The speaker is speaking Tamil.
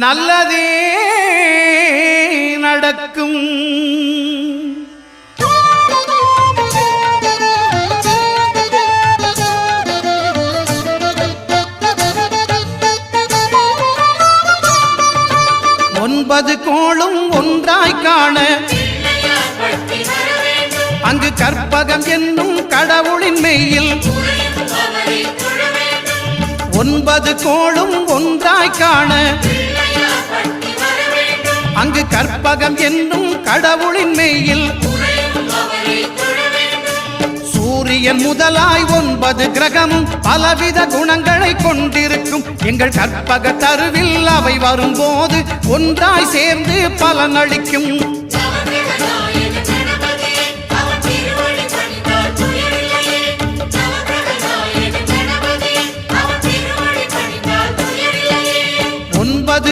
நல்லதே நடக்கும். ஒன்பது கோளும் ஒன்றாய் காண அங்கு கற்பகம் என்னும் கடவுளின் மெய்யில் ஒன்பது கோளும் ஒன்றாய் காண அங்கு கற்பகம் என்னும் கடவுளின் மெய்யில் சூரியன் முதலாய் 9 கிரகமும் பலவித குணங்களை கொண்டிருக்கும். எங்கள் கற்பக தருவில் அவை வரும்போது ஒன்றாய் சேர்ந்து பலனளிக்கும்.